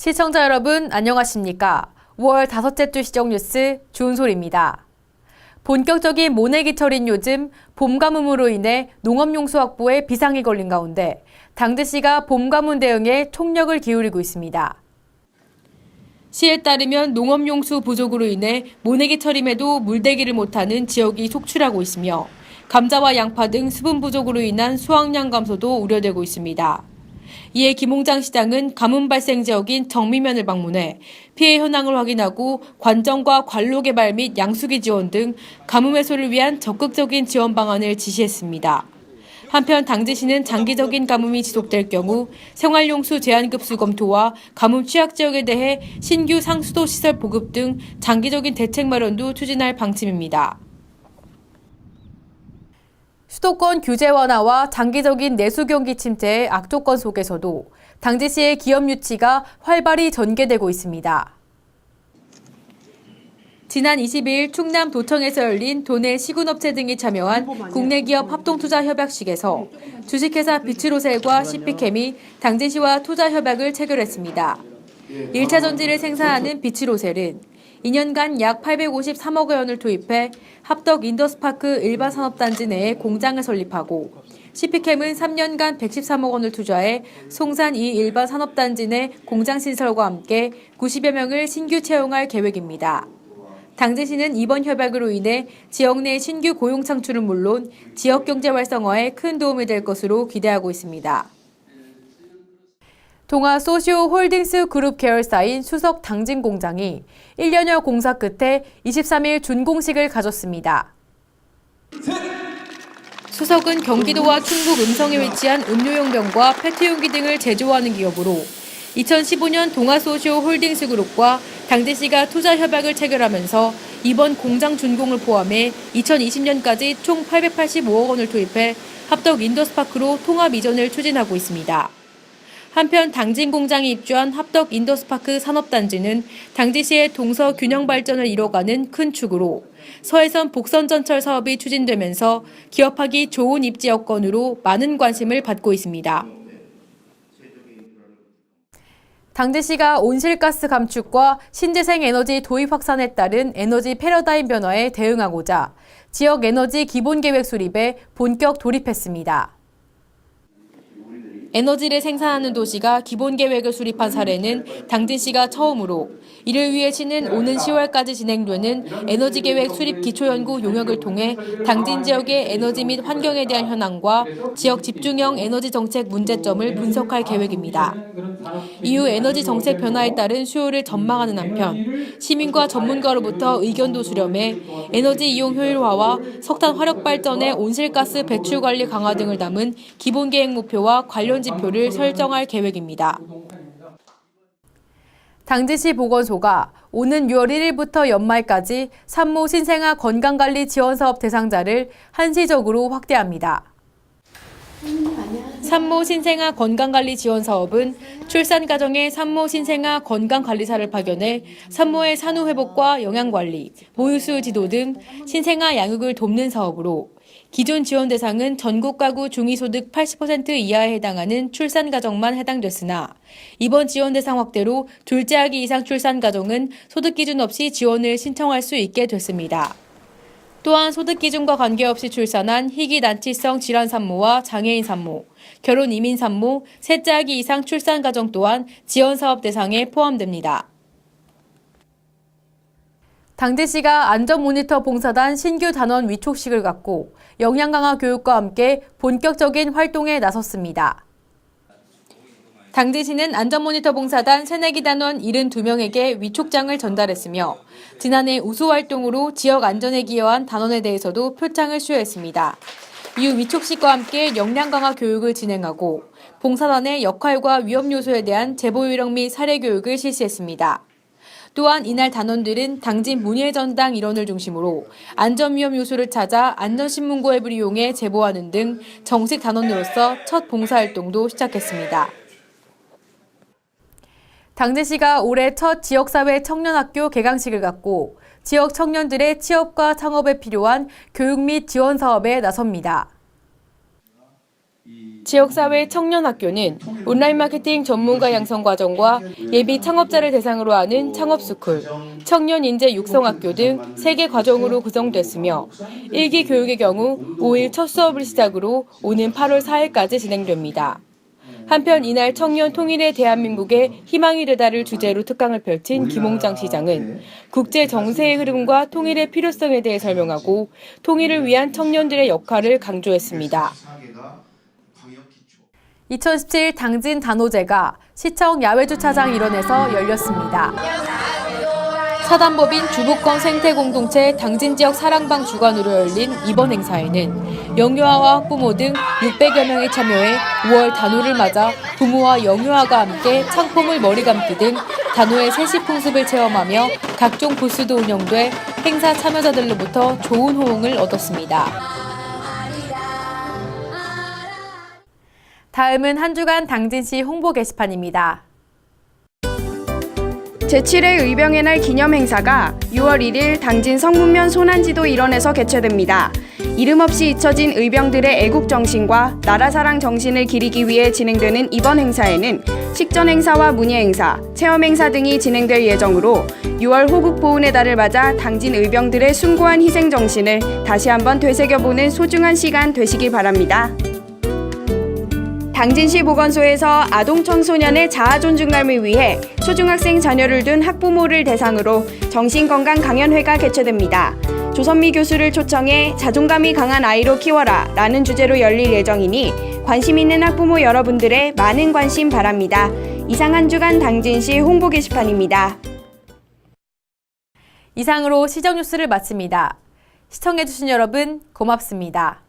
시청자 여러분 안녕하십니까? 5월 다섯째 주 시정 뉴스 주은솔입니다. 본격적인 모내기철인 요즘 봄 가뭄으로 인해 농업용수 확보에 비상이 걸린 가운데 당진시가 봄 가뭄 대응에 총력을 기울이고 있습니다. 시에 따르면 농업용수 부족으로 인해 모내기철임에도 물대기를 못하는 지역이 속출하고 있으며 감자와 양파 등 수분 부족으로 인한 수확량 감소도 우려되고 있습니다. 이에 김홍장 시장은 가뭄 발생 지역인 정미면을 방문해 피해 현황을 확인하고 관정과 관로 개발 및 양수기 지원 등 가뭄 해소를 위한 적극적인 지원 방안을 지시했습니다. 한편 당진시는 장기적인 가뭄이 지속될 경우 생활용수 제한급수 검토와 가뭄 취약 지역에 대해 신규 상수도 시설 보급 등 장기적인 대책 마련도 추진할 방침입니다. 수도권 규제 완화와 장기적인 내수 경기 침체의 악조건 속에서도 당진시의 기업 유치가 활발히 전개되고 있습니다. 지난 22일 충남 도청에서 열린 도내 시군업체 등이 참여한 국내 기업 합동투자 협약식에서 주식회사 비츠로셀과 CP캠이 당진시와 투자 협약을 체결했습니다. 1차 전지를 생산하는 비츠로셀은 2년간 약 853억 원을 투입해 합덕 인더스파크 일반 산업단지 내에 공장을 설립하고 CP캠은 3년간 113억 원을 투자해 송산 2 일반 산업단지 내 공장 신설과 함께 90여 명을 신규 채용할 계획입니다. 당진시는 이번 협약으로 인해 지역 내 신규 고용 창출은 물론 지역 경제 활성화에 큰 도움이 될 것으로 기대하고 있습니다. 동아소시오홀딩스 그룹 계열사인 수석 당진 공장이 1년여 공사 끝에 23일 준공식을 가졌습니다. 수석은 경기도와 충북 음성에 위치한 음료용 병과 페트용기 등을 제조하는 기업으로 2015년 동아소시오홀딩스 그룹과 당진시가 투자 협약을 체결하면서 이번 공장 준공을 포함해 2020년까지 총 885억 원을 투입해 합덕 인더스파크로 통합 이전을 추진하고 있습니다. 한편 당진 공장이 입주한 합덕 인더스파크 산업단지는 당진시의 동서 균형 발전을 이뤄가는 큰 축으로 서해선 복선전철 사업이 추진되면서 기업하기 좋은 입지 여건으로 많은 관심을 받고 있습니다. 당진시가 온실가스 감축과 신재생 에너지 도입 확산에 따른 에너지 패러다임 변화에 대응하고자 지역 에너지 기본계획 수립에 본격 돌입했습니다. 에너지를 생산하는 도시가 기본계획을 수립한 사례는 당진시가 처음으로 이를 위해 시는 오는 10월까지 진행되는 에너지계획 수립 기초연구 용역을 통해 당진 지역의 에너지 및 환경에 대한 현황과 지역 집중형 에너지 정책 문제점을 분석할 계획입니다. 이후 에너지 정책 변화에 따른 수요를 전망하는 한편 시민과 전문가로부터 의견도 수렴해 에너지 이용 효율화와 석탄 화력 발전의 온실가스 배출 관리 강화 등을 담은 기본계획 목표와 관련 지표를 설정할 계획입니다. 당진시 보건소가 오는 6월 1일부터 연말까지 산모 신생아 건강관리 지원사업 대상자를 한시적으로 확대합니다. 산모 신생아 건강관리 지원사업은 출산 가정에 산모 신생아 건강관리사를 파견해 산모의 산후회복과 영양관리, 모유수유 지도 등 신생아 양육을 돕는 사업으로 기존 지원 대상은 전국 가구 중위소득 80% 이하에 해당하는 출산 가정만 해당됐으나 이번 지원 대상 확대로 둘째 아기 이상 출산 가정은 소득 기준 없이 지원을 신청할 수 있게 됐습니다. 또한 소득 기준과 관계없이 출산한 희귀 난치성 질환 산모와 장애인 산모, 결혼 이민 산모, 셋째 아기 이상 출산 가정 또한 지원 사업 대상에 포함됩니다. 당진시가 안전모니터 봉사단 신규 단원 위촉식을 갖고 역량 강화 교육과 함께 본격적인 활동에 나섰습니다. 당진시는 안전모니터 봉사단 새내기 단원 72명에게 위촉장을 전달했으며 지난해 우수활동으로 지역 안전에 기여한 단원에 대해서도 표창을 수여했습니다. 이후 위촉식과 함께 역량 강화 교육을 진행하고 봉사단의 역할과 위험 요소에 대한 제보 요령 및 사례 교육을 실시했습니다. 또한 이날 단원들은 당진 문예전당 일원을 중심으로 안전위험 요소를 찾아 안전신문고 앱을 이용해 제보하는 등 정식 단원으로서 첫 봉사활동도 시작했습니다. 당진시가 올해 첫 지역사회 청년학교 개강식을 갖고 지역 청년들의 취업과 창업에 필요한 교육 및 지원 사업에 나섭니다. 지역사회 청년학교는 온라인 마케팅 전문가 양성 과정과 예비 창업자를 대상으로 하는 창업스쿨, 청년 인재 육성학교 등 3개 과정으로 구성됐으며 1기 교육의 경우 5일 첫 수업을 시작으로 오는 8월 4일까지 진행됩니다. 한편 이날 청년 통일의 대한민국의 희망이 되다를 주제로 특강을 펼친 김홍장 시장은 국제 정세의 흐름과 통일의 필요성에 대해 설명하고 통일을 위한 청년들의 역할을 강조했습니다. 2017 당진 단오제가 시청 야외주차장 일원에서 열렸습니다. 사단법인 주부권 생태공동체 당진지역 사랑방 주관으로 열린 이번 행사에는 영유아와 학부모 등 600여 명이 참여해 5월 단오를 맞아 부모와 영유아가 함께 창포물 머리 감기 등 단오의 세시풍습을 체험하며 각종 부스도 운영돼 행사 참여자들로부터 좋은 호응을 얻었습니다. 다음은 한 주간 당진시 홍보 게시판입니다. 제7회 의병의 날 기념 행사가 6월 1일 당진 성문면 소난지도 일원에서 개최됩니다. 이름 없이 잊혀진 의병들의 애국 정신과 나라 사랑 정신을 기리기 위해 진행되는 이번 행사에는 식전 행사와 문예 행사, 체험 행사 등이 진행될 예정으로 6월 호국 보훈의 달을 맞아 당진 의병들의 숭고한 희생 정신을 다시 한번 되새겨보는 소중한 시간 되시길 바랍니다. 당진시 보건소에서 아동 청소년의 자아 존중감을 위해 초중학생 자녀를 둔 학부모를 대상으로 정신건강 강연회가 개최됩니다. 조선미 교수를 초청해 자존감이 강한 아이로 키워라 라는 주제로 열릴 예정이니 관심 있는 학부모 여러분들의 많은 관심 바랍니다. 이상 한 주간 당진시 홍보 게시판입니다. 이상으로 시정뉴스를 마칩니다. 시청해주신 여러분 고맙습니다.